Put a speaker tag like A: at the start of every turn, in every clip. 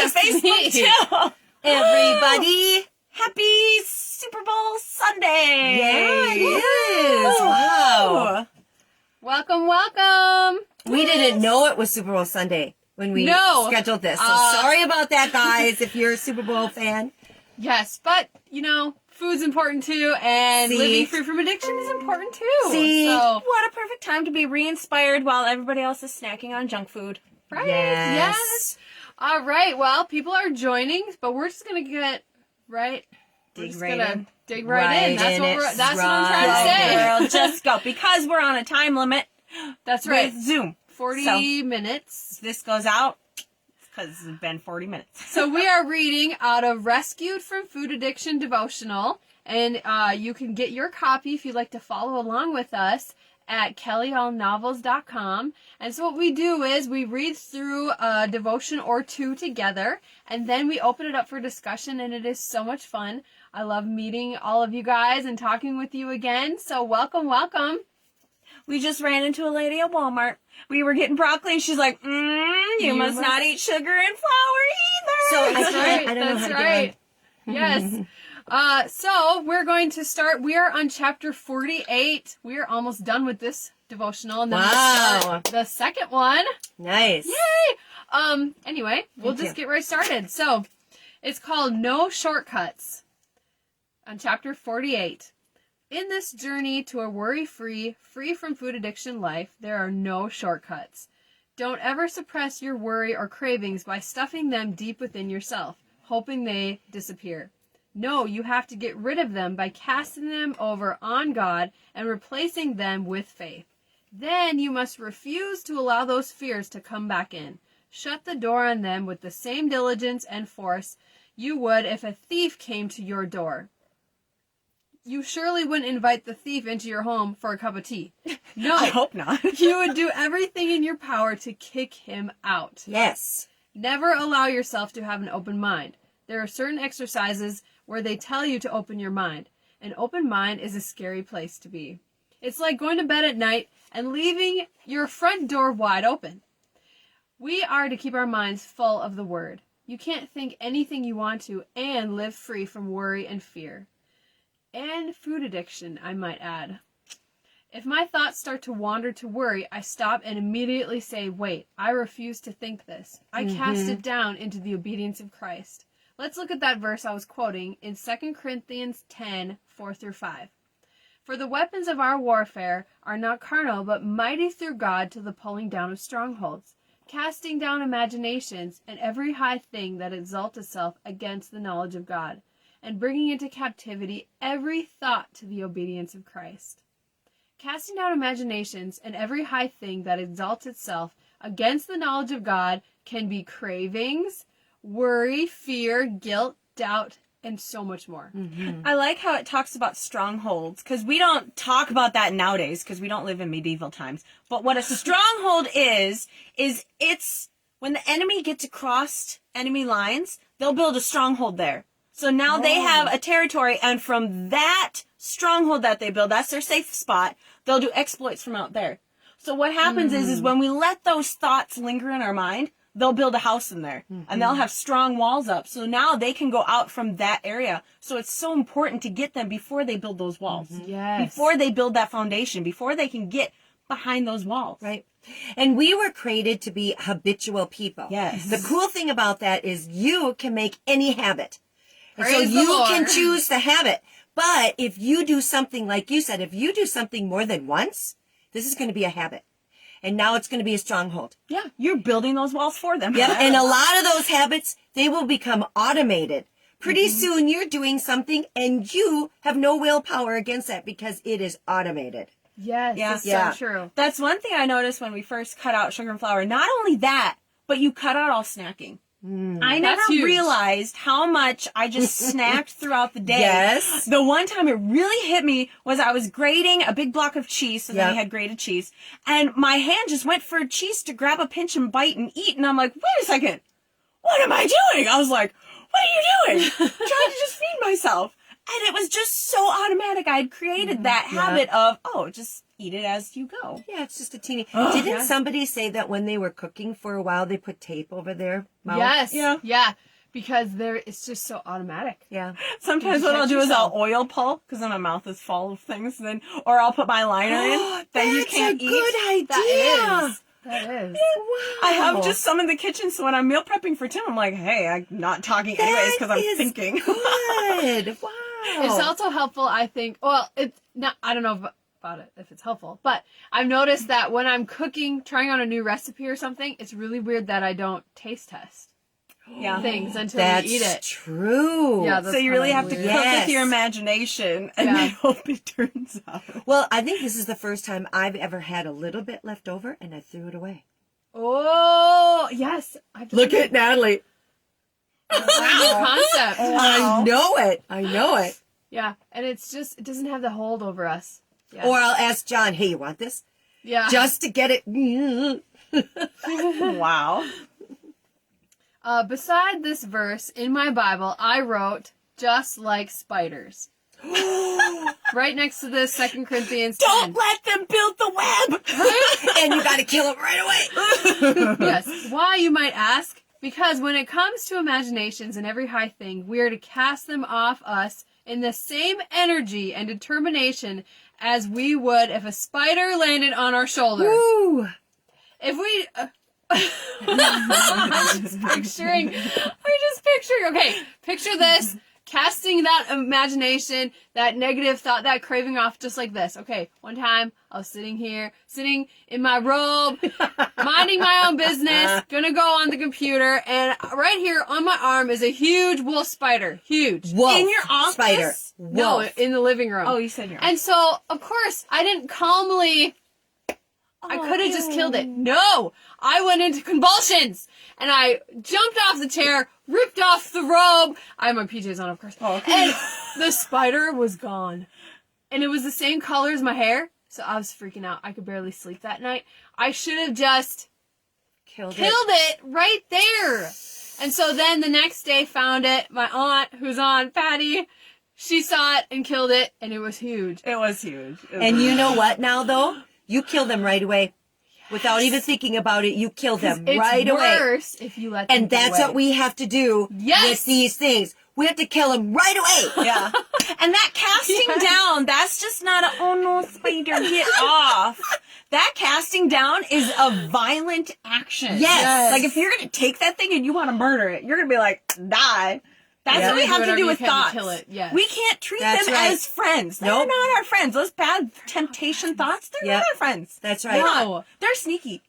A: yes,
B: Facebook too.
A: Everybody.
B: Happy Super Bowl Sunday.
A: Yeah, it is. Wow.
C: Welcome.
A: We didn't know it was Super Bowl Sunday when we scheduled this. So sorry about that, guys, if you're a Super Bowl fan.
C: Yes, but, food's important too, and living free from addiction is important too.
B: So, what a perfect time to be re-inspired while everybody else is snacking on junk food.
C: Right?
A: Yes.
C: All right, well, people are joining, but we're just going to get
A: Dig
C: right in.
A: Right
C: That's what I'm trying to say.
B: Girl, just go. Because we're on a time limit.
C: That's right.
B: With Zoom.
C: 40 minutes.
B: This goes out because it's been 40 minutes.
C: So we are reading out of Rescued from Food Addiction devotional, and you can get your copy if you'd like to follow along with us at kellyallnovels.com. And so what we do is we read through a devotion or two together, and then we open it up for discussion, and it is so much fun. I love meeting all of you guys and talking with you again. So welcome.
B: We just ran into a lady at Walmart. We were getting broccoli, and she's like, you must not eat sugar and flour either.
A: So I don't know how to get on.
C: Yes. So we're going to start. We are on chapter 48. We are almost done with this devotional. And then we'll start the second one.
A: Nice.
C: Yay! Anyway, we'll just get right started. So it's called No Shortcuts on chapter 48. In this journey to a worry-free, free from food addiction life, there are no shortcuts. Don't ever suppress your worry or cravings by stuffing them deep within yourself, hoping they disappear. No, you have to get rid of them by casting them over on God and replacing them with faith. Then you must refuse to allow those fears to come back in. Shut the door on them with the same diligence and force you would if a thief came to your door. You surely wouldn't invite the thief into your home for a cup of tea. No.
B: I hope not.
C: You would do everything in your power to kick him out.
A: Yes.
C: Never allow yourself to have an open mind. There are certain exercises where they tell you to open your mind. An open mind is a scary place to be. It's like going to bed at night and leaving your front door wide open. We are to keep our minds full of the Word. You can't think anything you want to and live free from worry and fear. And food addiction, I might add. If my thoughts start to wander to worry, I stop and immediately say, wait, I refuse to think this. I cast it down into the obedience of Christ. Let's look at that verse I was quoting in 2 Corinthians 10, 4-5. For the weapons of our warfare are not carnal, but mighty through God to the pulling down of strongholds, casting down imaginations and every high thing that exalts itself against the knowledge of God, and bringing into captivity every thought to the obedience of Christ. Casting down imaginations and every high thing that exalts itself against the knowledge of God can be cravings, worry, fear, guilt, doubt, and so much more.
B: I like how it talks about strongholds, because we don't talk about that nowadays, because we don't live in medieval times. But what a stronghold is it's when the enemy gets across enemy lines, they'll build a stronghold there. So now they have a territory, and from that stronghold that they build, that's their safe spot, they'll do exploits from out there. So what happens is when we let those thoughts linger in our mind, they'll build a house in there, and they'll have strong walls up. So now they can go out from that area. So it's so important to get them before they build those walls.
C: Yes.
B: Before they build that foundation, before they can get behind those walls.
A: Right. And we were created to be habitual people.
B: Yes.
A: The cool thing about that is you can make any habit. And so
C: Praise the
A: you
C: Lord.
A: can choose the habit. But if you do something, like you said, if you do something more than once, this is going to be a habit. And now it's going to be a stronghold.
B: Yeah, you're building those walls for them.
A: Yep. And a lot of those habits, they will become automated. Pretty soon you're doing something and you have no willpower against that because it is automated.
C: Yes,
B: Yeah.
C: it's
A: Yeah.
C: so true.
B: That's one thing I noticed when we first cut out sugar and flour. Not only that, but you cut out all snacking. I never
C: That's huge.
B: realized how much I just snacked throughout the day.
A: Yes.
B: The one time it really hit me was I was grating a big block of cheese, so then we had grated cheese, and my hand just went for cheese to grab a pinch and bite and eat, and I'm like, wait a second, what am I doing? I was like, what are you doing? I'm trying to just feed myself. And it was just so automatic. I had created that habit of, just eat it as you go.
A: Yeah, it's just a teeny. Didn't somebody say that when they were cooking for a while, they put tape over their mouth?
C: Yes.
B: Yeah.
C: Yeah. Because it's just so automatic.
A: Yeah.
B: Sometimes what I'll do is I'll oil pull because my mouth is full of things, or I'll put my liner in. Then you can't eat.
A: That's a good idea.
C: That is.
A: Wow.
B: I have just some in the kitchen, so when I'm meal prepping for Tim, I'm like, hey, I'm not talking anyways because I'm thinking.
A: Good. Wow.
C: It's also helpful, I think. Well, it's not. I don't know about it if it's helpful, but I've noticed that when I'm cooking, trying out a new recipe or something, it's really weird that I don't taste test things until
A: That's
C: we eat it.
A: True.
C: Yeah,
B: So you really have to cook with your imagination and then hope it turns out.
A: Well, I think this is the first time I've ever had a little bit left over and I threw it away.
C: Oh, yes.
A: Look at Natalie.
C: Concept.
A: I know it.
C: Yeah, and it doesn't have the hold over us. Yeah.
A: Or I'll ask John, hey, you want this?
C: Yeah.
A: Just to get it.
B: Wow.
C: Beside this verse in my Bible, I wrote, just like spiders. Right next to this, 2 Corinthians 10.
B: Don't let them build the web.
A: And you got to kill them right away.
C: Yes. Why, you might ask? Because when it comes to imaginations and every high thing, we are to cast them off us in the same energy and determination as we would if a spider landed on our shoulder.
A: Woo.
C: If we... I'm just picturing, okay, picture this, casting that imagination, that negative thought, that craving off just like this. Okay, one time I was sitting in my robe, minding my own business, gonna go on the computer, and right here on my arm is a huge wolf spider. Huge.
A: Wolf.
B: In your office?
A: Spider.
C: No,
A: Wolf.
C: in the living room.
B: Oh, you said your
C: And so, of course, I didn't calmly... I could have just killed it. No! I went into convulsions! And I jumped off the chair, ripped off the robe. I had my PJs on, of course.
B: Oh, okay.
C: And the spider was gone. And it was the same color as my hair. So I was freaking out. I could barely sleep that night. I should have just
A: Killed
C: it right there. And so then the next day found it. My aunt, who's on, Patty, she saw it and killed it. And it was huge.
B: It was huge.
A: And you know what now, though? You kill them right away. Without even thinking about it, you kill them right away.
C: It's worse if you let them
A: And that's
C: get
A: what we have to do with these things. We have to kill them right away.
B: Yeah. And that casting down, that's just not oh no, spider, get off. That casting down is a violent action.
A: Yes.
B: Like if you're going to take that thing and you want to murder it, you're going to be like, die. That's what we have to do with thoughts.
C: Kill it. Yes.
B: We can't treat
A: That's
B: them
A: right.
B: as friends. They're not our friends. Those bad temptation thoughts, they're not our friends.
A: That's right.
C: No.
B: They're sneaky.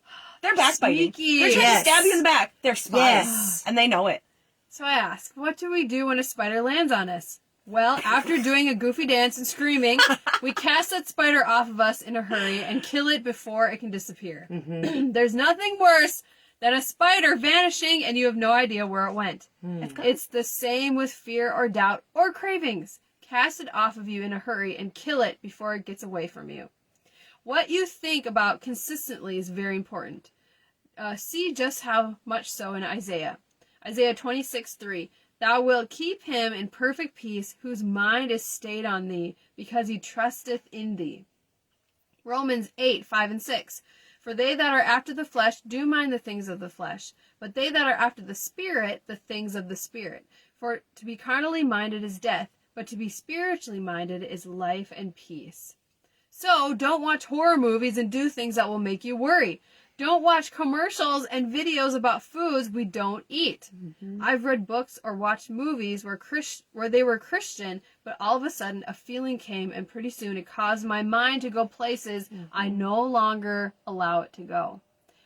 B: They're backbiting.
C: Sneaky.
B: They're trying
A: Yes.
B: to stab you in the back. They're spies.
A: Yes.
B: And they know it.
C: So I ask, what do we do when a spider lands on us? Well, after doing a goofy dance and screaming, we cast that spider off of us in a hurry and kill it before it can disappear. Mm-hmm. There's nothing worse than a spider vanishing and you have no idea where it went. It's the same with fear or doubt or cravings. Cast it off of you in a hurry and kill it before it gets away from you. What you think about consistently is very important. See just how much so in Isaiah. Isaiah 26:3. Thou wilt keep him in perfect peace, whose mind is stayed on thee, because he trusteth in thee. Romans 8:5-6. For they that are after the flesh do mind the things of the flesh, but they that are after the Spirit, the things of the Spirit. For to be carnally minded is death, but to be spiritually minded is life and peace. So don't watch horror movies and do things that will make you worry. Don't watch commercials and videos about foods we don't eat. Mm-hmm. I've read books or watched movies where they were Christian, but all of a sudden a feeling came and pretty soon it caused my mind to go places I no longer allow it to go.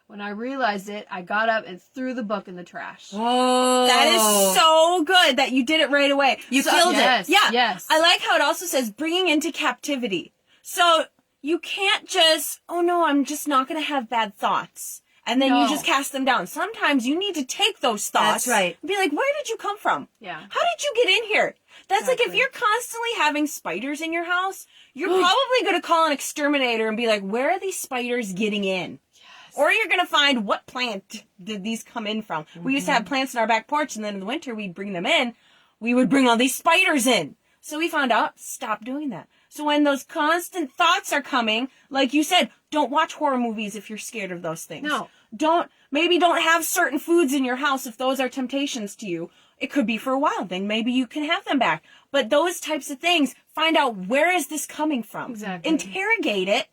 C: When I realized it, I got up and threw the book in the trash.
A: Oh.
B: That is so good that you did it right away.
A: You killed it.
B: Yeah.
C: Yes.
B: I like how it also says bringing into captivity. So you can't just, oh no, I'm just not going to have bad thoughts. And then you just cast them down. Sometimes you need to take those thoughts.
A: That's right.
B: And be like, where did you come from?
C: Yeah.
B: How did you get in here? That's like if you're constantly having spiders in your house, you're probably going to call an exterminator and be like, where are these spiders getting in? Yes. Or you're going to find what plant did these come in from. Mm-hmm. We used to have plants in our back porch, and then in the winter we'd bring them in. We would bring all these spiders in. So we found out, stop doing that. So when those constant thoughts are coming, like you said, don't watch horror movies if you're scared of those things.
C: No.
B: Don't have certain foods in your house if those are temptations to you. It could be for a while, then maybe you can have them back. But those types of things, find out where is this coming from.
C: Exactly.
B: Interrogate it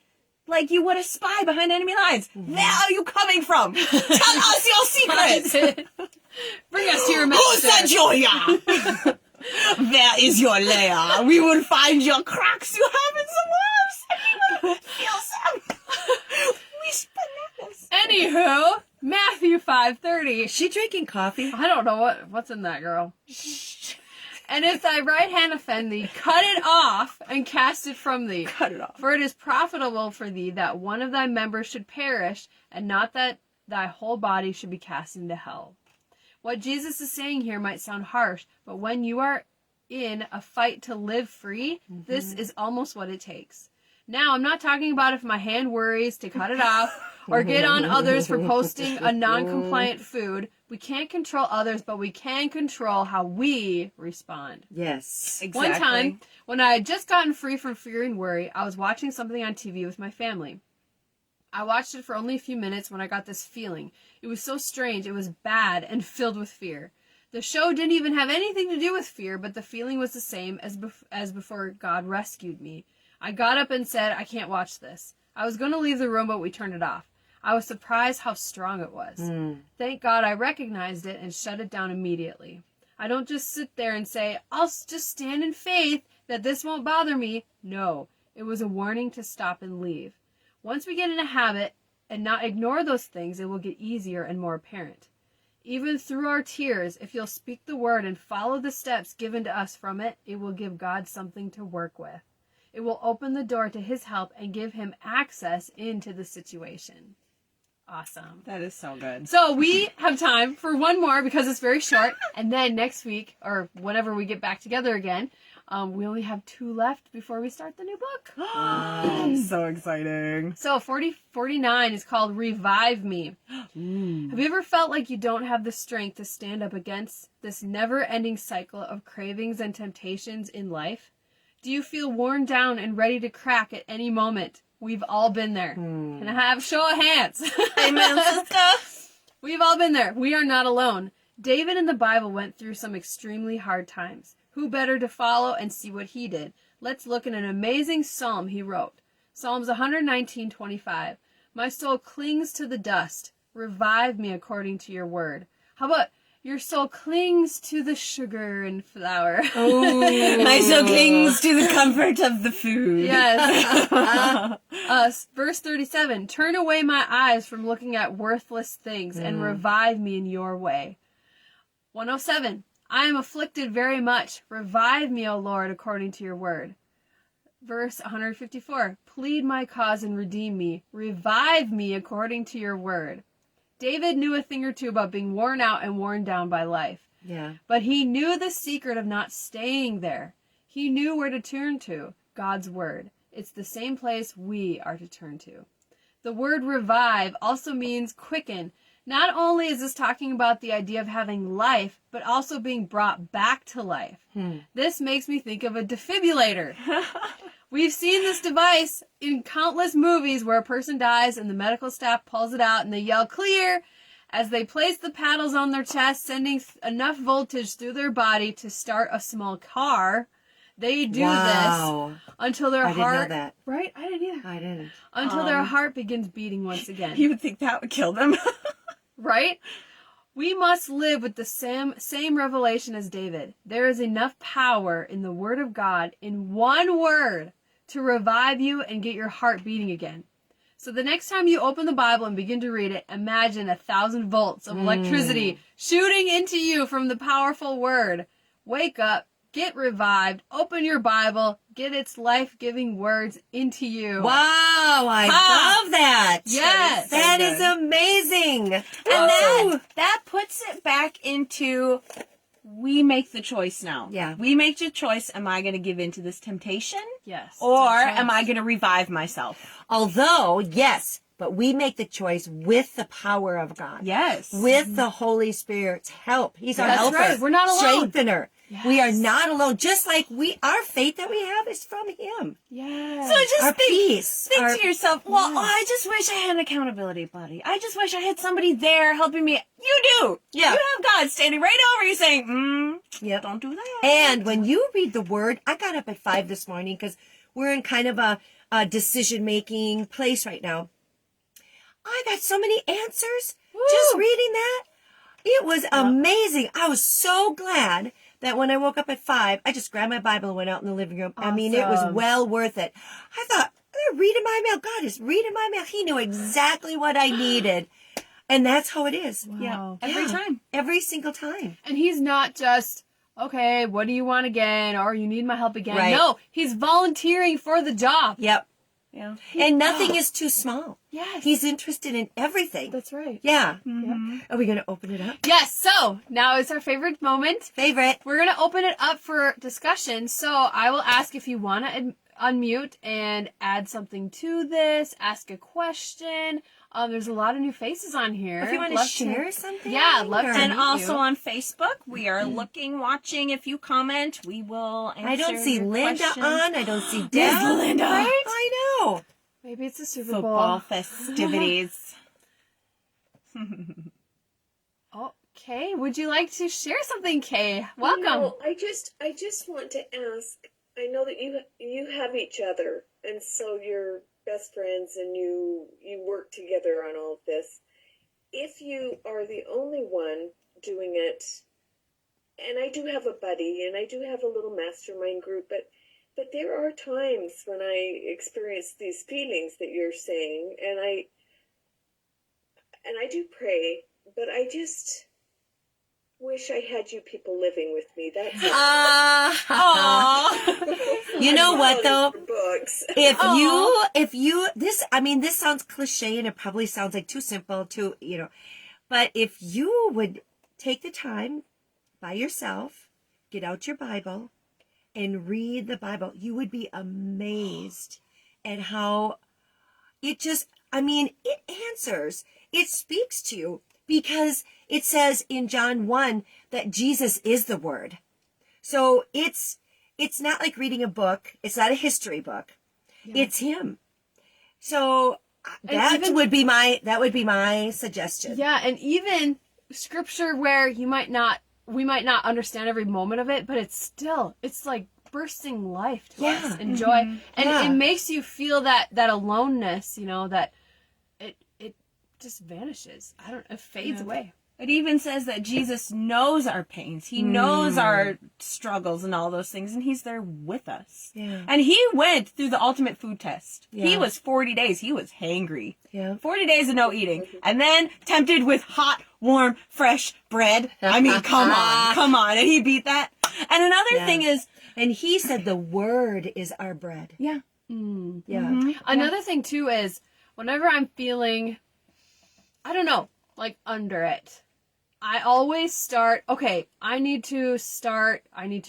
B: like you would a spy behind enemy lines. Where are you coming from? Tell us your secrets.
C: Bring us to your
B: Who
C: master.
B: said Julia? Where is your lair? We will find your cracks you have in the walls. Feel some. We bananas.
C: Anywho, Matthew 5:30.
A: Is she drinking coffee?
C: I don't know what's in that, girl. And if thy right hand offend thee, cut it off and cast it from thee.
B: Cut it off.
C: For it is profitable for thee that one of thy members should perish, and not that thy whole body should be cast into hell. What Jesus is saying here might sound harsh, but when you are in a fight to live free, this is almost what it takes. Now, I'm not talking about if my hand worries to cut it off or get on others for posting a non-compliant food. We can't control others, but we can control how we respond.
A: Yes.
B: Exactly.
C: One time, when I had just gotten free from fear and worry, I was watching something on TV with my family. I watched it for only a few minutes when I got this feeling. It was so strange. It was bad and filled with fear. The show didn't even have anything to do with fear, but the feeling was the same as before God rescued me. I got up and said, I can't watch this. I was going to leave the room, but we turned it off. I was surprised how strong it was. Thank God I recognized it and shut it down immediately. I don't just sit there and say, I'll just stand in faith that this won't bother me. No, it was a warning to stop and leave. Once we get in a habit and not ignore those things, it will get easier and more apparent. Even through our tears, if you'll speak the word and follow the steps given to us from it, it will give God something to work with. It will open the door to his help and give him access into the situation. Awesome.
B: That is so good.
C: So we have time for one more because it's very short. And then next week, or whenever we get back together again, we only have 2 left before we start the new book.
B: So exciting.
C: So 49 is called Revive Me. Have you ever felt like you don't have the strength to stand up against this never-ending cycle of cravings and temptations in life? Do you feel worn down and ready to crack at any moment? We've all been there. Can I have show of hands?
B: Amen, sister.
C: We've all been there. We are not alone. David in the Bible went through some extremely hard times. Who better to follow and see what he did? Let's look at an amazing psalm he wrote. Psalms 119:25. My soul clings to the dust. Revive me according to your word. How about your soul clings to the sugar and flour?
B: My soul clings to the comfort of the food.
C: Yes. Verse 37. Turn away my eyes from looking at worthless things and revive me in your way. 107. I am afflicted very much. Revive me, O Lord, according to your word. Verse 154. Plead my cause and redeem me. Revive me according to your word. David knew a thing or two about being worn out and worn down by life.
A: Yeah.
C: But he knew the secret of not staying there. He knew where to turn to, God's word. It's the same place we are to turn to. The word revive also means quicken. Not only is this talking about the idea of having life, but also being brought back to life. This makes me think of a defibrillator. We've seen this device in countless movies where a person dies and the medical staff pulls it out and they yell clear as they place the paddles on their chest, sending enough voltage through their body to start a small car. They do this until their heart...
A: I didn't know that.
C: Right? I didn't either.
A: I didn't.
C: Until their heart begins beating once again.
B: You would think that would kill them.
C: Right? We must live with the same revelation as David. There is enough power in the word of God, in one word, to revive you and get your heart beating again. So the next time you open the Bible and begin to read it, imagine 1,000 volts of electricity shooting into you from the powerful word. Wake up, get revived, open your Bible, get its life-giving words into you.
A: Wow, I love that.
C: Yes.
A: That is amazing.
B: And that puts it back into, we make the choice now.
A: Yeah.
B: We make the choice, am I going to give in to this temptation?
C: Yes.
B: Or am I going to revive myself?
A: Although, yes, but we make the choice with the power of God.
B: Yes.
A: With the Holy Spirit's help. He's our
C: That's
A: helper.
C: right. We're not alone.
A: Strengthener. We are not alone. Just like our faith that we have is from him.
C: Yes.
B: So just
A: Our peace.
B: think
A: Our-
B: to yourself, well, I just wish I had an accountability buddy. I just wish I had somebody there helping me. You do.
A: Yeah.
B: You have God standing right over you saying,
A: Yep.
B: don't do that.
A: And when you read the word, I got up at 5 this morning because we're in kind of a decision-making place right now. I got so many answers just reading that. It was amazing. I was so glad that when I woke up at 5, I just grabbed my Bible and went out in the living room. I mean, it was
C: Awesome.
A: well worth it. I thought, they're reading my mail. God is reading my mail. He knew exactly what I needed. And that's how it is.
C: Wow.
B: Every time.
A: Every single time.
C: And he's not just, okay, what do you want again? Or you need my help again.
A: Right.
C: No, he's volunteering for the job.
A: Yep.
B: Yeah.
A: And nothing is too small.
C: Yes.
A: He's interested in everything.
C: That's right.
A: Yeah.
B: Mm-hmm.
A: Are we going to open it up?
C: Yes, so now it's our favorite moment.
A: Favorite.
C: We're going to open it up for discussion. So I will ask if you want to unmute and add something to this, ask a question. There's a lot of new faces on here.
A: If you want to
C: Love
A: share something.
C: Yeah, I'd love to.
B: And
C: meet
B: also
C: you.
B: on Facebook, we are looking, watching. If you comment, we will answer
A: I don't see
B: your
A: Linda
B: questions.
A: on. I don't see Deb.
B: Miss Linda.
A: Right? I know.
C: Maybe it's a Super
B: Football
C: Bowl.
B: festivities.
C: Okay, would you like to share something, Kay? Welcome.
D: You know, I just want to ask. I know that you have each other, and so you're best friends, and you work together on all of this. If you are the only one doing it, and I do have a buddy, and I do have a little mastermind group, but there are times when I experience these feelings that you're saying, and I do pray, but I just wish I had you people living with me. That's it.
A: You know what though?
D: For books.
A: If you this sounds cliche and it probably sounds like too simple to, but if you would take the time by yourself, get out your Bible and read the Bible, you would be amazed at how it answers, it speaks to you, because it says in John 1 that Jesus is the Word. So it's not like reading a book. It's not a history book. Yeah. It's him. So that would be my suggestion.
C: Yeah, and even scripture where we might not understand every moment of it, but it's like bursting life to us and joy. And it makes you feel that aloneness, that it just vanishes. It fades away.
B: It even says that Jesus knows our pains. He knows our struggles and all those things, and he's there with us.
A: Yeah.
B: And he went through the ultimate food test.
A: Yeah.
B: He was 40 days. He was hangry.
A: Yeah.
B: 40 days of no eating. And then tempted with hot, warm, fresh bread. I mean, come on. And he beat that. And another thing is...
A: And he said the Word is our bread.
B: Yeah.
A: Yeah.
B: Mm-hmm.
C: Another thing, too, is whenever I'm feeling, I don't know, like under it, I always start, okay, I need to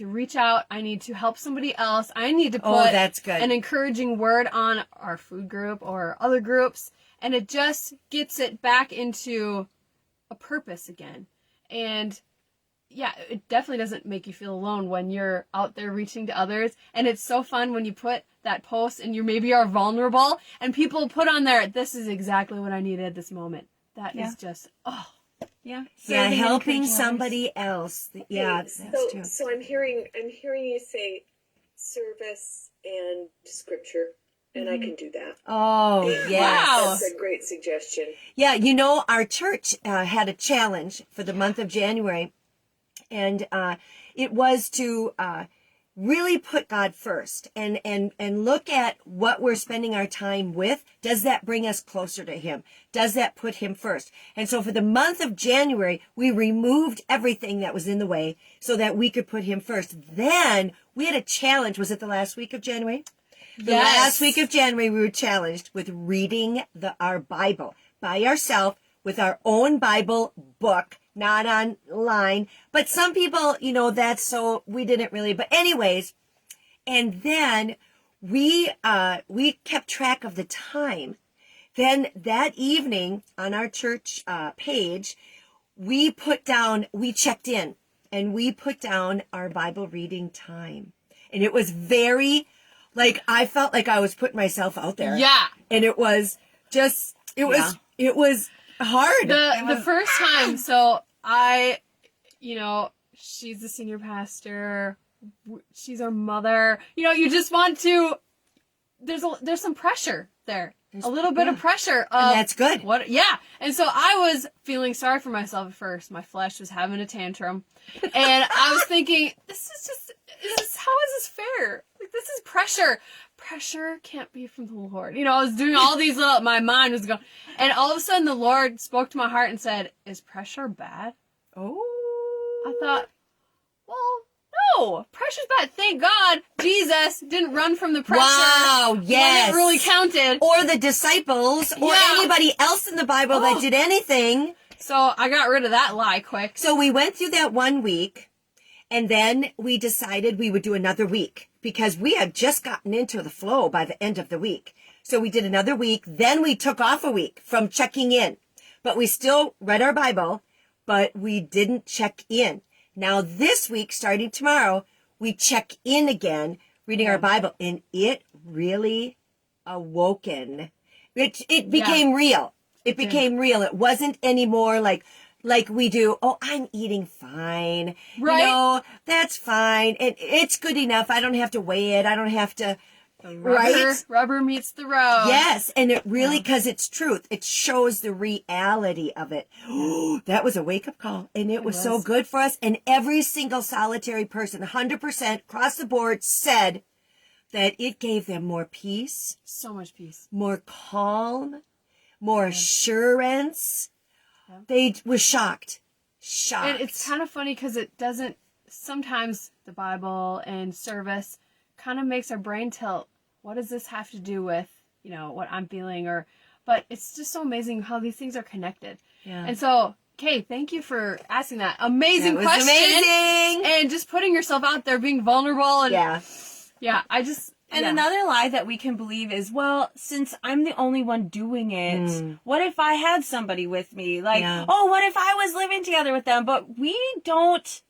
C: reach out, I need to help somebody else, I need to put
A: that's good.
C: an encouraging word on our food group or other groups, and it just gets it back into a purpose again. And yeah, it definitely doesn't make you feel alone when you're out there reaching to others. And it's so fun when you put that post and you maybe are vulnerable and people put on there, this is exactly what I needed at this moment. That is just,
B: Yeah.
A: Yeah,
B: Serving
A: helping
B: and
A: somebody else. Yeah,
D: Okay,
A: that's true.
D: so I'm hearing you say service and scripture, and I can do that.
A: Oh, yes.
B: Wow.
D: That's a great suggestion.
A: Yeah, our church had a challenge for the month of January, and it was to really put God first and look at what we're spending our time with. Does that bring us closer to him? Does that put him first? And so for the month of January, we removed everything that was in the way so that we could put him first. Then we had a challenge. Was it the last week of January? The last week of January, we were challenged with reading our Bible by ourselves with our own Bible book, not online. But some people, that's so we didn't really. But anyways, and then we kept track of the time. Then that evening on our church page, we checked in. and we put down our Bible reading time. And it was very, like, I felt like I was putting myself out there.
C: Yeah.
A: And it was just, it was hard.
C: The first time, so I, she's the senior pastor, she's our mother, you just want to, there's some pressure there. A little bit of pressure.
A: And that's good.
C: And so I was feeling sorry for myself at first. My flesh was having a tantrum. And I was thinking, how is this fair? Like, this is pressure. Pressure can't be from the Lord. I was doing all these my mind was going. And all of a sudden the Lord spoke to my heart and said, is pressure bad?
A: Oh.
C: I thought, well, no, pressure's bad. Thank God Jesus didn't run from the pressure.
A: Wow, yes.
C: When it really counted.
A: Or the disciples, or anybody else in the Bible that did anything.
C: So I got rid of that lie quick.
A: So we went through that 1 week, and then we decided we would do another week because we had just gotten into the flow by the end of the week. So we did another week. Then we took off a week from checking in, but we still read our Bible, but we didn't check in. Now this week, starting tomorrow, we check in again, reading our Bible, and it really awoken. It became real. It became real. It wasn't anymore like we do, I'm eating fine.
C: Right.
A: That's fine. And it's good enough. I don't have to weigh it. I don't have to,
C: Rubber meets the road.
A: Yes. And it really, because it's truth, it shows the reality of it. That was a wake-up call. And it was so good for us. And every single solitary person, 100% across the board, said that it gave them more peace.
C: So much peace.
A: More calm. More assurance. Yeah. They were shocked. And
C: it's kind of funny because it doesn't, sometimes the Bible and service kind of makes our brain tilt. What does this have to do with, what I'm feeling? But it's just so amazing how these things are connected. Yeah. And so, Kay, thank you for asking that amazing question.
A: Amazing.
C: And just putting yourself out there, being vulnerable. And
B: another lie that we can believe is, well, since I'm the only one doing it, what if I had somebody with me? Like, what if I was living together with them? But we don't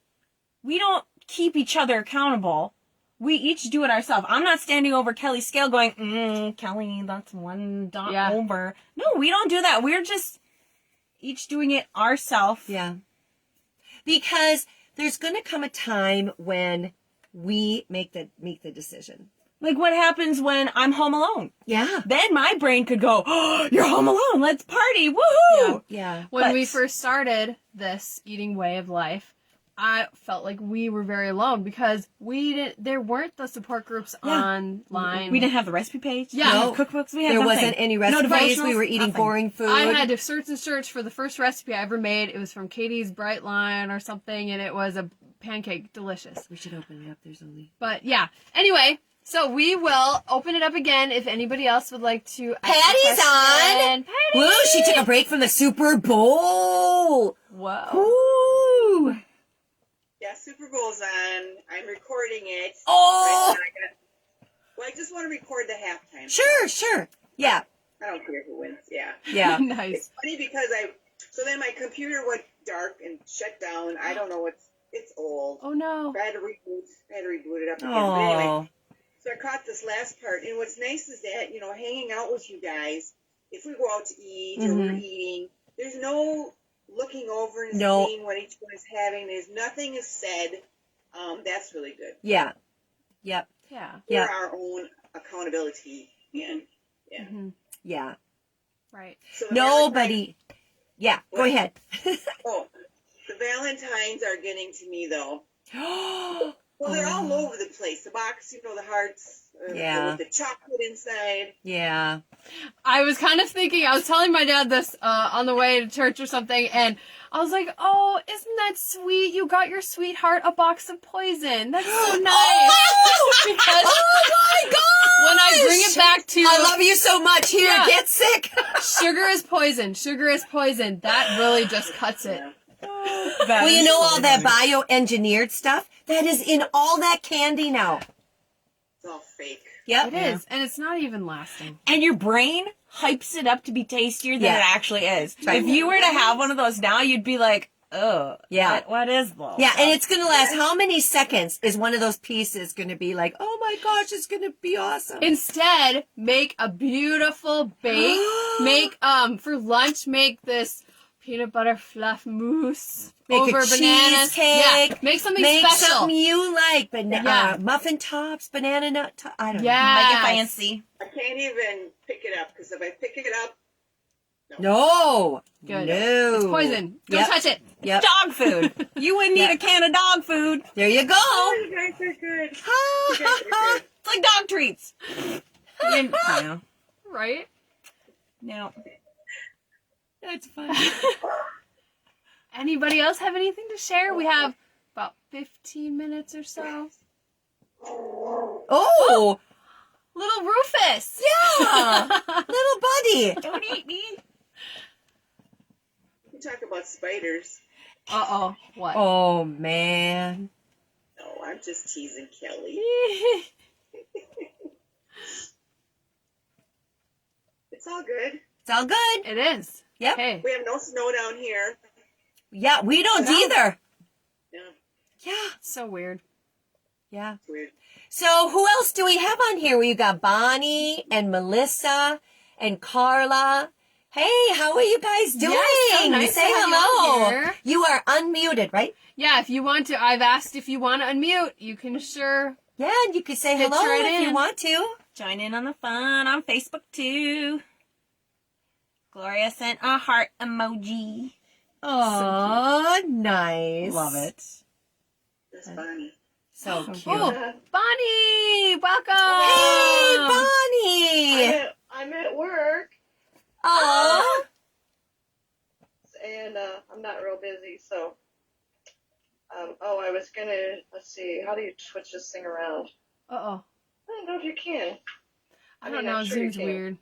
B: keep each other accountable. We each do it ourselves. I'm not standing over Kelly's scale going, Kelly, that's one dot over. No, we don't do that. We're just each doing it ourselves.
A: Yeah. Because there's going to come a time when we make the decision.
B: Like what happens when I'm home alone?
A: Yeah.
B: Then my brain could go, you're home alone. Let's party. Woohoo.
A: Yeah.
C: When we first started this eating way of life, I felt like we were very alone because there weren't the support groups online.
B: We didn't have the recipe page.
C: Yeah.
A: No.
B: Cookbooks. We had
A: There
B: nothing.
A: wasn't any recipes.
B: No
A: we were eating boring food.
C: I had to search for the first recipe I ever made. It was from Katie's Bright Line or something, and it was a pancake. Delicious.
A: We should open it up. There's only...
C: But yeah. Anyway, so we will open it up again if anybody else would like to ask
A: Patty's on!
C: Patty!
A: Woo! She took a break from the Super Bowl!
C: Whoa.
A: Woo!
E: Yeah, Super Bowl's on. I'm recording it.
A: Oh!
E: I just want to record the halftime.
A: Sure. Yeah.
E: I don't care who wins. Yeah.
A: Yeah.
C: Nice.
E: It's funny because so then my computer went dark and shut down. I don't know it's old.
C: Oh no.
E: I had to reboot it up again.
A: Oh.
E: But anyway, so I caught this last part. And what's nice is that, hanging out with you guys, if we go out to eat or we're eating, there's no looking over and seeing what each one is having. There's nothing is said. That's really good.
A: Yeah. Yep.
C: Yeah.
E: For our own accountability. And
A: Yeah.
C: Right.
E: So
A: Nobody. Yeah. Go ahead.
E: The Valentines are getting to me though. Well, they're all over the place. The box, the hearts, with the chocolate inside.
A: Yeah.
C: I was kind of thinking, I was telling my dad this on the way to church or something, and I was like, oh, isn't that sweet? You got your sweetheart a box of poison. That's so nice. Because
A: my God!
C: when I bring it back to...
A: I love you so much. Here, get sick.
C: Sugar is poison. Sugar is poison. That really just cuts it.
A: Well, all that bioengineered stuff, that is in all that candy now.
E: It's all fake.
A: Yep.
C: It is. And it's not even lasting.
B: And your brain hypes it up to be tastier than it actually is.
A: Right.
B: If you were to have one of those now, you'd be like, oh,
A: Yeah.
B: what is this?
A: Yeah, and it's going to last how many seconds is one of those pieces going to be like, oh my gosh, it's going to be awesome.
C: Instead, make a beautiful bake. Make, for lunch, make this peanut butter fluff mousse.
A: Make
C: over
A: a
C: bananas.
A: cheesecake.
C: Yeah, make something
A: Make
C: special.
A: something you like.
C: Yeah.
A: Muffin tops, banana nut tops. I don't know.
C: Yes.
B: Make it fancy.
E: I can't even pick it up because if I pick it up,
A: No.
C: Good.
A: No.
C: It's poison. Don't
A: Yep.
C: touch it.
A: Yep.
B: Dog food. You wouldn't
A: Yeah.
B: eat a can of dog food.
A: There you go.
E: oh, you guys are good. You guys are good.
B: It's like dog treats. No.
C: Right?
B: No.
A: That's funny.
C: Anybody else have anything to share? We have about 15 minutes or so.
A: Oh.
C: Little Rufus.
A: Yeah. Little buddy.
B: Don't eat me.
E: You talk about spiders.
C: Uh-oh. What?
A: Oh, man.
E: No, I'm just teasing Kelly. It's all good.
A: It's all good.
C: It is.
A: Yep.
C: Hey.
E: We have no snow down here.
A: Yeah, we don't
C: No.
A: either.
E: Yeah,
A: Yeah.
C: So weird.
A: Yeah.
E: it's weird.
A: So who else do we have on here? We've got Bonnie and Melissa and Carla. Hey, how are you guys doing?
C: Yes, so nice
A: Say
C: to have you
A: hello.
C: on here.
A: You are unmuted, right?
C: Yeah, if you want to, I've asked if you want to unmute. You can sure.
A: Yeah, and you could say
C: Fits
A: hello
C: right
A: if you
C: in.
A: want to.
B: Join in on the fun on Facebook too. Gloria sent a heart emoji.
A: Oh, nice.
B: Love it.
E: That's Bonnie.
A: So cute.
C: Oh, Bonnie, welcome.
A: Hey, Bonnie.
F: I'm at work,
A: Oh,
F: and I'm not real busy, so. I was gonna, let's see, how do you switch this thing around?
C: Uh-oh.
F: I don't know if you can.
C: I don't
F: mean,
C: know.
F: I'm sure you
C: Zoom's
F: can.
C: weird.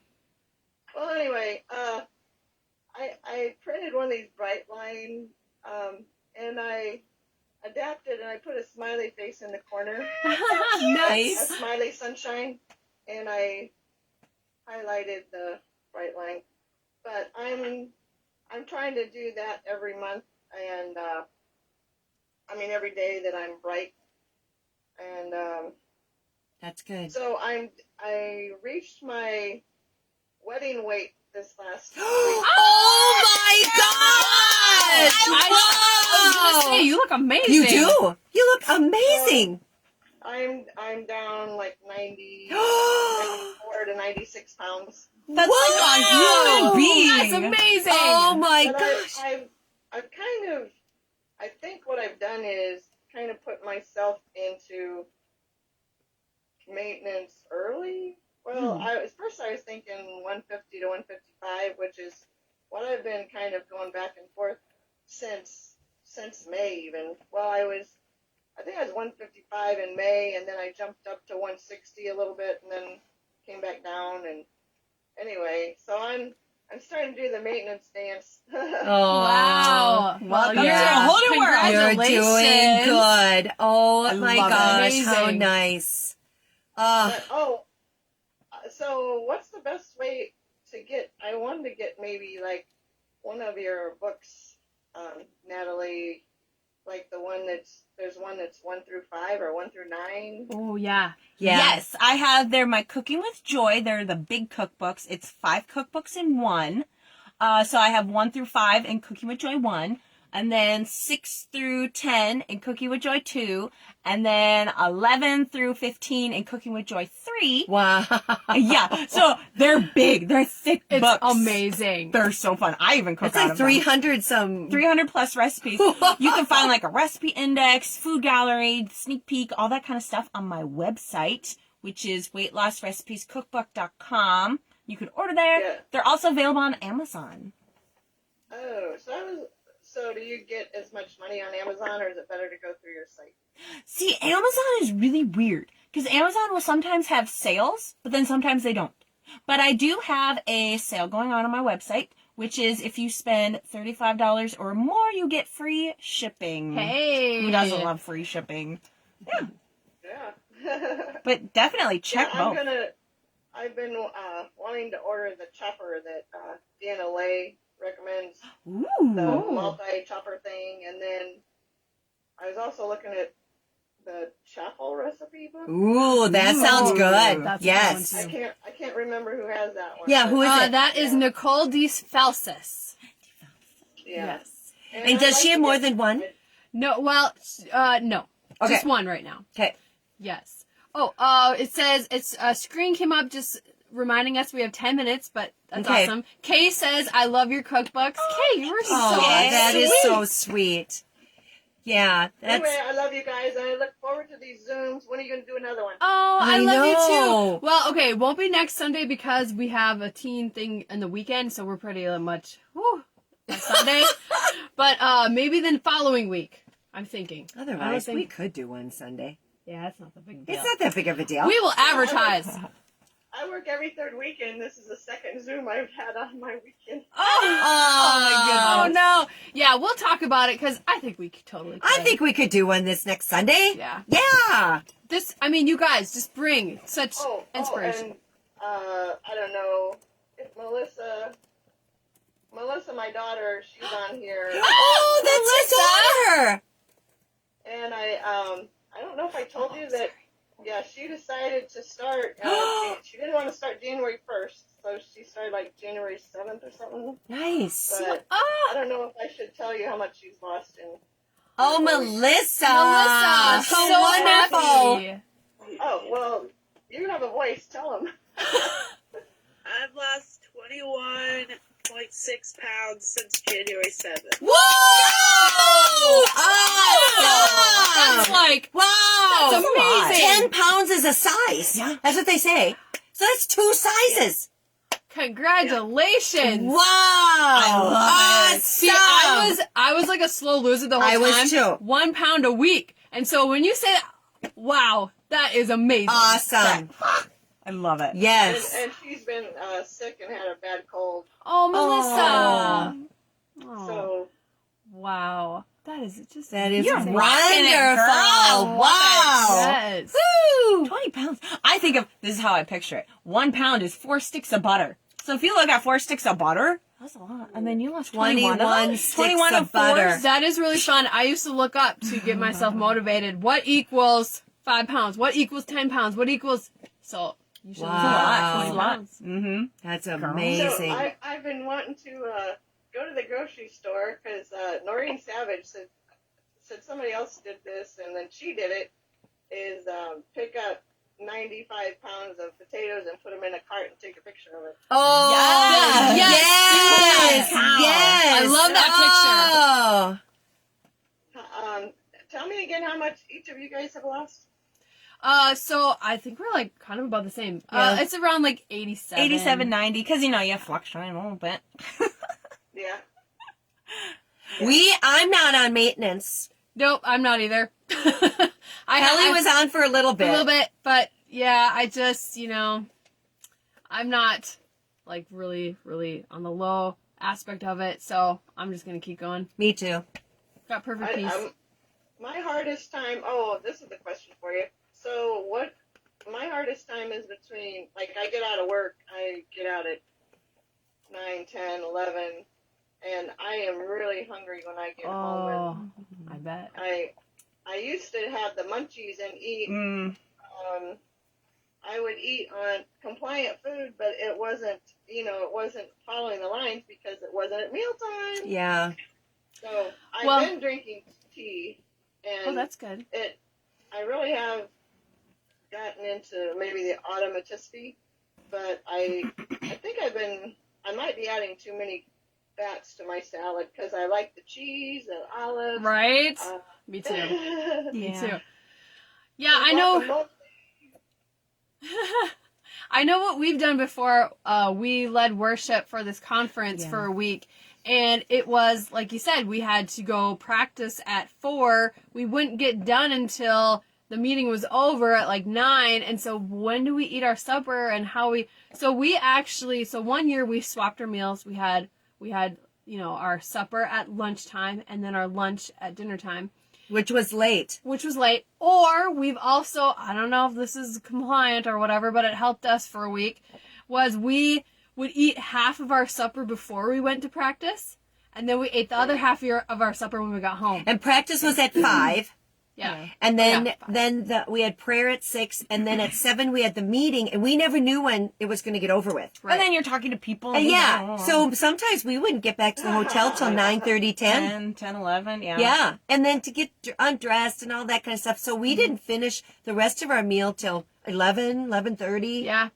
F: Well, anyway, I printed one of these bright line, and I adapted and I put a smiley face in the corner, a
A: nice.
F: smiley sunshine, and I highlighted the bright line. But I'm trying to do that every month, and every day that I'm bright, and
A: That's good.
F: so I reached my wedding weight this last week.
A: Oh my gosh!
C: I was gonna say, you look amazing.
A: You do. You look amazing.
F: I'm down like 94 to 96 pounds.
B: That's
A: Whoa!
B: like a human being.
C: That's amazing.
A: Oh my
F: But
A: gosh.
F: I've kind of, I think what I've done is kind of put myself into maintenance early. Well, at first I was thinking 150 to 155, which is what I've been kind of going back and forth since May even. Well, I think I was 155 in May, and then I jumped up to 160 a little bit, and then came back down. And anyway, so I'm starting to do the maintenance dance.
A: Oh,
C: Wow.
B: Welcome
C: you're-
B: to the whole new world.
A: You're
C: Congratulations.
A: doing good. Oh
B: I
A: my
B: love it.
A: gosh, how
C: Amazing.
A: nice.
F: But, so what's the best way to get? I wanted to get maybe like one of your books, Natalie, like there's one that's 1 through 5 or 1 through 9.
C: Oh, yeah.
A: Yeah.
B: Yes, I have. They're my Cooking with Joy. They're the big cookbooks. It's 5 cookbooks in one. So I have 1 through 5 in Cooking with Joy 1, and then 6 through 10 in Cooking with Joy 2, and then 11 through 15 in Cooking with Joy 3.
A: Wow.
B: Yeah, so they're big. They're thick
C: It's
B: books.
C: amazing.
B: They're so fun. I even cook
A: It's
B: out
A: like
B: of them.
A: 300 some.
B: 300 plus recipes. You can find like a recipe index, food gallery, sneak peek, all that kind of stuff on my website, which is weightlossrecipescookbook.com. You can order there.
F: Yeah.
B: They're also available on Amazon.
F: Oh, so do you get as much money on Amazon, or is it better to go through your site?
B: See, Amazon is really weird because Amazon will sometimes have sales, but then sometimes they don't. But I do have a sale going on my website, which is if you spend $35 or more, you get free shipping.
C: Hey.
B: Who doesn't love free shipping?
F: Yeah.
B: But definitely check
F: yeah,
B: both.
F: I've been wanting to order the chopper that Deanna Lay
E: recommends
B: Ooh.
E: the multi-chopper thing. And then I was also looking at the chapel recipe book.
A: Ooh, that sounds good.
C: That's a
A: Yes.
C: good one, too.
E: I can't remember who has that one.
A: Yeah, who is it?
C: That is Nicole DeFelsis.
E: Yeah.
C: Yes.
A: And
E: I'd
A: does
E: like
A: she have
E: to
A: more
E: get
A: than one?
E: started.
C: No, well, no.
A: Okay.
C: Just one right now.
A: Okay.
C: Yes. Oh, it says it's a screen came up just reminding us we have 10 minutes, but that's
A: Okay.
C: awesome. Kay says, I love your cookbooks. Kay, you were so
A: Oh, that
C: sweet.
A: is so sweet. Yeah, that's.
E: Anyway, I love you guys, and I look forward to these Zooms. When are you going to do another one?
C: Oh, I
A: I
C: love you
A: know.
C: too. Well, okay, it won't be next Sunday because we have a teen thing in the weekend, so we're pretty much next Sunday. But maybe then following week, I'm thinking.
A: Otherwise, we could do one Sunday.
C: Yeah, it's not the big deal.
A: It's not that big of a deal.
C: We will advertise.
E: I work every third weekend. This is the second Zoom I've had on my weekend.
C: Oh no. Yeah, we'll talk about it because I think we could totally could.
A: I think we could do one this next Sunday.
C: Yeah.
A: Yeah.
C: You guys just bring such inspiration.
E: And I don't know if Melissa, my daughter, she's on here.
A: Oh, that's your daughter.
E: And I don't know if I told you that. Yeah, she decided to start. She didn't want to start January 1st, so she started like January 7th or something.
A: Nice.
E: But I don't know if I should tell you how much she's lost in.
A: Oh, Melissa.
C: Melissa,
A: so
C: so
A: wonderful.
C: happy.
E: Oh well, you have a voice. Tell them.
G: I've lost 21.6 pounds since January 7th.
A: Whoa! Awesome!
C: That's like,
A: Wow!
C: That's amazing.
A: 10 pounds is a size. Yeah. That's what they say. So that's 2 sizes.
C: congratulations.
A: Wow! I love it.
C: See, I was like a slow loser the whole time.
A: I was too.
C: 1 pound a week. And so when you say that, wow, that is amazing.
A: Awesome.
B: I love it.
A: Yes.
E: And she's been sick and had a bad cold.
C: Oh, Melissa. Oh,
E: So
C: wow. That is just
A: That is
B: You're
A: wonderful.
B: rocking it, girl.
A: Wow.
C: Yes.
A: Woo!
B: 20 pounds. I think of, this is how I picture it. 1 pound is 4 sticks of butter. So if you look at 4 sticks of butter, that's a lot. And then you lost 21
A: 21
B: of
A: sticks
B: 21
A: of butter.
B: fours.
C: That is really fun. I used to look up to get myself motivated. What equals 5 pounds? What equals 10 pounds? What equals... So, you should
A: Wow.
C: lose a lot.
B: Mm-hmm.
A: That's
E: So
A: amazing.
E: I've been wanting to go to the grocery store because Noreen Savage said somebody else did this and then she did it, is pick up 95 pounds of potatoes and put them in a cart and take a picture of it.
A: Oh,
C: Yes.
A: yes,
B: Yes.
A: yes.
C: I love that
A: Oh.
E: Tell me again how much each of you guys have lost.
C: So I think we're like kind of about the same.
A: Yeah.
C: It's around like 87.
B: 87, 90, because you fluctuate a little bit.
E: Yeah.
A: I'm not on maintenance.
C: Nope, I'm not either.
A: Kelly
C: I
A: was on for a little bit.
C: a little bit, but yeah, I just, I'm not like really, really on the low aspect of it, so I'm just gonna keep going.
A: Me too.
C: Got perfect peace.
E: My hardest time. Oh, this is the question for you. So my hardest time is between, like, I get out of work, I get out at 9, 10, 11, and I am really hungry when I get home.
C: Oh, I bet.
E: And I used to have the munchies and eat. I would eat on compliant food, but it wasn't, it wasn't following the lines because it wasn't at mealtime.
A: Yeah.
E: So I've been drinking tea, and
C: that's good.
E: I really have gotten into maybe the automaticity, but I think I might be adding too many fats to my salad because I like the cheese and olives.
C: Right? Me too. Me too. Yeah, I know. I know what we've done before. We led worship for this conference for a week. And it was, like you said, we had to go practice at 4. We wouldn't get done until the meeting was over at like 9. And so when do we eat our supper and so 1 year we swapped our meals. We had, our supper at lunchtime and then our lunch at dinner time.
A: Which was late.
C: Or we've also, I don't know if this is compliant or whatever, but it helped us for a week, was we would eat half of our supper before we went to practice, and then we ate the other half of our supper when we got home.
A: And practice was at 5.
C: Yeah.
A: And then
C: Yeah.
A: we had prayer at 6, and then at 7 we had the meeting, and we never knew when it was going to get over with.
C: Right.
B: And then you're talking to people.
A: And yeah, so sometimes we wouldn't get back to the hotel till 9:30, 10.
B: 10, 11, yeah.
A: Yeah, and then to get undressed and all that kind of stuff. So we didn't finish the rest of our meal till 11, 11:30.
C: Yeah.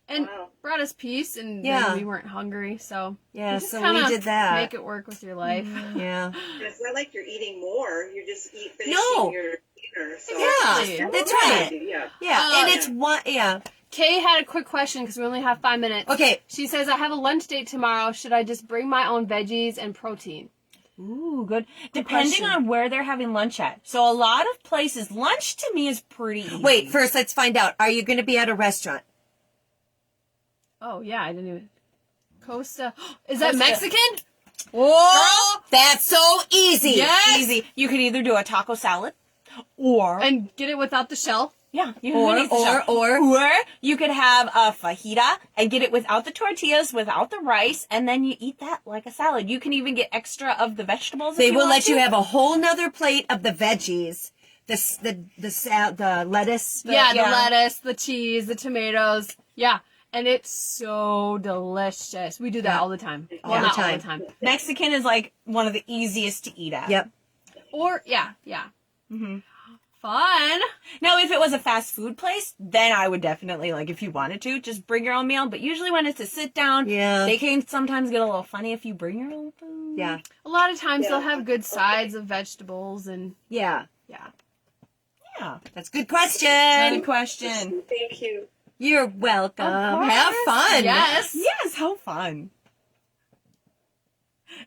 C: And
E: Wow.
C: brought us peace, and
A: Yeah.
C: then we weren't hungry, so
A: Yeah,
C: you just
A: so
C: kinda
A: we did that.
C: Make it work with your life.
A: Yeah.
E: It's not like you're eating more. You're just finishing
A: No.
E: your dinner. So
A: Yeah, that's right.
E: Yeah.
A: Yeah, and it's one. Yeah.
C: Kay had a quick question because we only have 5 minutes.
A: Okay.
C: She says, I have a lunch date tomorrow. Should I just bring my own veggies and protein?
B: Ooh, good. Depending
A: question.
B: on where they're having lunch at. So a lot of places, lunch to me is pretty easy.
A: Wait, first let's find out. Are you going to be at a restaurant?
C: Oh, yeah, I didn't even... Costa. Is that
B: Costa.
C: Mexican?
A: Whoa! That's so easy.
C: Yes!
B: Easy. You could either do a taco salad, or
C: And get it without the shell?
B: yeah, you
A: Or-
B: can eat the
A: or-
B: shell.
A: or-
B: or you could have a fajita and get it without the tortillas, without the rice, and then you eat that like a salad. You can even get extra of the vegetables.
A: They
B: if you
A: will
B: want
A: let you
B: to.
A: have a whole nother plate of the veggies, the lettuce.
C: The
B: yeah.
C: lettuce, the cheese, the tomatoes. Yeah. And it's so delicious. We do that
A: Yeah.
C: all the time.
A: All
C: Well,
A: the
C: not
A: time.
C: all the time.
B: Mexican is like one of the easiest to eat at.
A: Yep.
C: Or, yeah.
B: Mm-hmm.
C: Fun.
B: Now, if it was a fast food place, then I would definitely, like, if you wanted to, just bring your own meal. But usually when it's a sit down,
A: Yeah.
B: they can sometimes get a little funny if you bring your own food.
A: Yeah.
C: A lot of times
E: Yeah.
C: they'll have good sides of vegetables and,
A: Yeah.
C: yeah.
B: Yeah.
A: That's a good question.
B: Good question.
D: Thank you.
A: You're welcome.
B: Of course.
A: Have fun.
C: Yes.
B: Yes, how fun.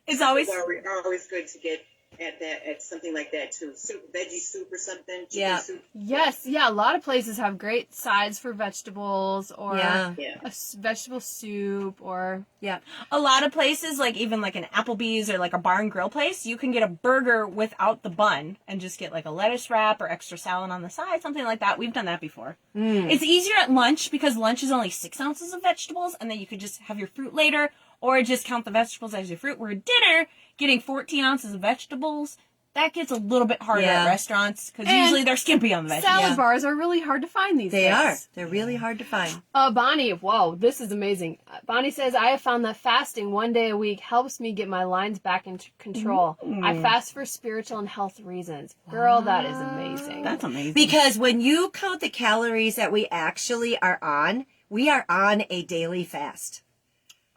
B: It's always...
E: It's always good to get at something like that too. Soup, veggie soup or something. Chicken
A: Yeah.
E: soup.
C: Yes, yeah, a lot of places have great sides for vegetables or
A: Yeah.
E: Yeah.
C: vegetable soup or
A: Yeah.
B: A lot of places, like even like an Applebee's or like a bar and grill place, you can get a burger without the bun and just get like a lettuce wrap or extra salad on the side, something like that. We've done that before. It's easier at lunch because lunch is only 6 ounces of vegetables, and then you could just have your fruit later or just count the vegetables as your fruit. Where at dinner, getting 14 ounces of vegetables, that gets a little bit harder
A: Yeah.
B: at restaurants because
C: And
B: usually they're skimpy on the veggies.
C: salad
A: Yeah.
C: bars are really hard to find these
A: They
C: days.
A: are. They're really hard to find.
C: Bonnie, whoa, this is amazing. Bonnie says, I have found that fasting 1 day a week helps me get my lines back into control. I fast for spiritual and health reasons. Girl, that is amazing.
B: That's amazing.
A: Because when you count the calories that we actually are on, we are on a daily fast.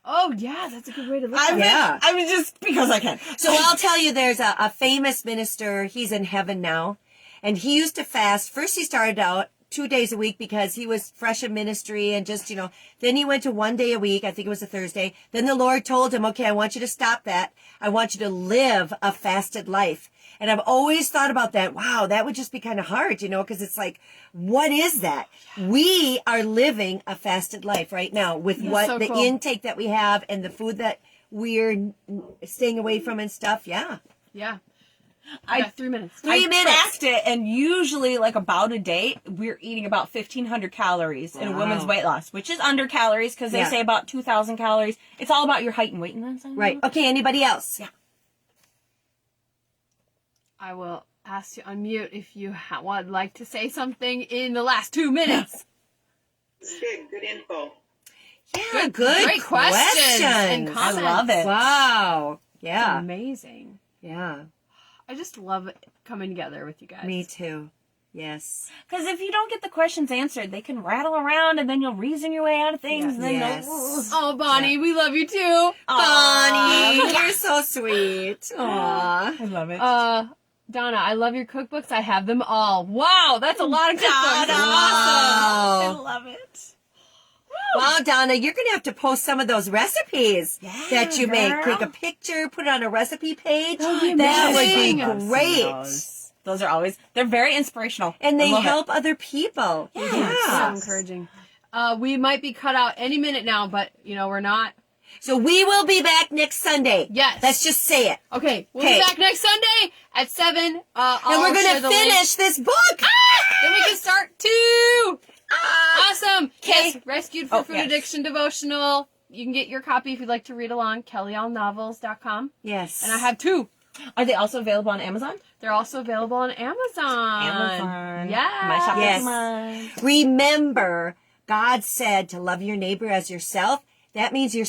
C: Oh, yeah, that's a good way to look at it.
A: Yeah.
B: I mean, just because I can.
A: So I'll tell you, there's a famous minister. He's in heaven now. And he used to fast. First, he started out 2 days a week because he was fresh in ministry and just, then he went to 1 day a week. I think it was a Thursday. Then the Lord told him, okay, I want you to stop that. I want you to live a fasted life. And I've always thought about that. Wow, that would just be kind of hard, because it's like, what is that? We are living a fasted life right now with
C: That's
A: what
C: so
A: the
C: cool.
A: intake that we have and the food that we're staying away from and stuff. Yeah.
C: Yeah. I got 3 minutes.
A: 3 minutes.
B: Tracked it, and usually, like about a day, we're eating about 1,500 calories in a woman's weight loss, which is under calories because they
A: Yeah.
B: say about 2,000 calories. It's all about your height and weight.
A: Right. Okay. Anybody else?
B: Yeah.
C: I will ask you unmute if you would like to say something in the last 2 minutes.
E: It's good. Good info.
A: Yeah. Good.
C: Great questions and
A: questions.
C: comments.
B: I love it.
A: Wow. Yeah.
C: Amazing.
A: Yeah.
C: I just love coming together with you guys.
A: Me too. Yes.
B: Because if you don't get the questions answered, they can rattle around, and then you'll reason your way out of things. And then
A: Yes.
C: Oh, Bonnie, we love you too.
A: Bonnie, you're so sweet. Aw.
B: I love it.
C: Donna, I love your cookbooks. I have them all. Wow, that's a lot of cookbooks.
B: Donna.
A: Wow.
B: I love it.
A: Wow, Donna, you're going to have to post some of those recipes that you make.
B: girl.
A: Take a picture, put it on a recipe page.
C: be
A: That would be
C: amazing.
A: great.
B: Those are always, they're very inspirational.
A: And
B: I
A: they
B: love it.
A: help other people.
C: So encouraging. We might be cut out any minute now, but we're not.
A: So we will be back next Sunday.
C: Yes.
A: Let's just say it.
C: Okay, we'll
A: Okay.
C: be back next Sunday at 7.
A: And we're going to finish this book.
C: Then we can start 2. Awesome.
A: Okay.
C: Yes, Rescued for
B: Oh,
C: Food
B: yes.
C: Addiction devotional. you can get your copy if you'd like to read along, kellyallnovels.com.
A: Yes.
C: And I have 2.
B: Are they also available on Amazon?
C: They're also available on Amazon. Yeah.
B: My shop
A: Yes.
B: is mine.
A: Remember, God said to love your neighbor as yourself. That means you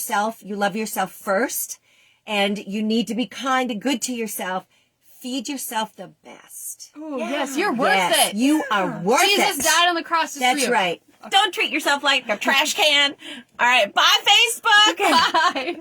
A: love yourself first, and you need to be kind and good to yourself. Feed yourself the best.
C: Ooh, yes, you're worth
A: Yes,
C: it.
A: you are worth it.
C: Jesus died on the cross just for
A: That's
C: you.
A: right.
B: Don't treat yourself like a trash can. All right, bye, Facebook.
C: Bye.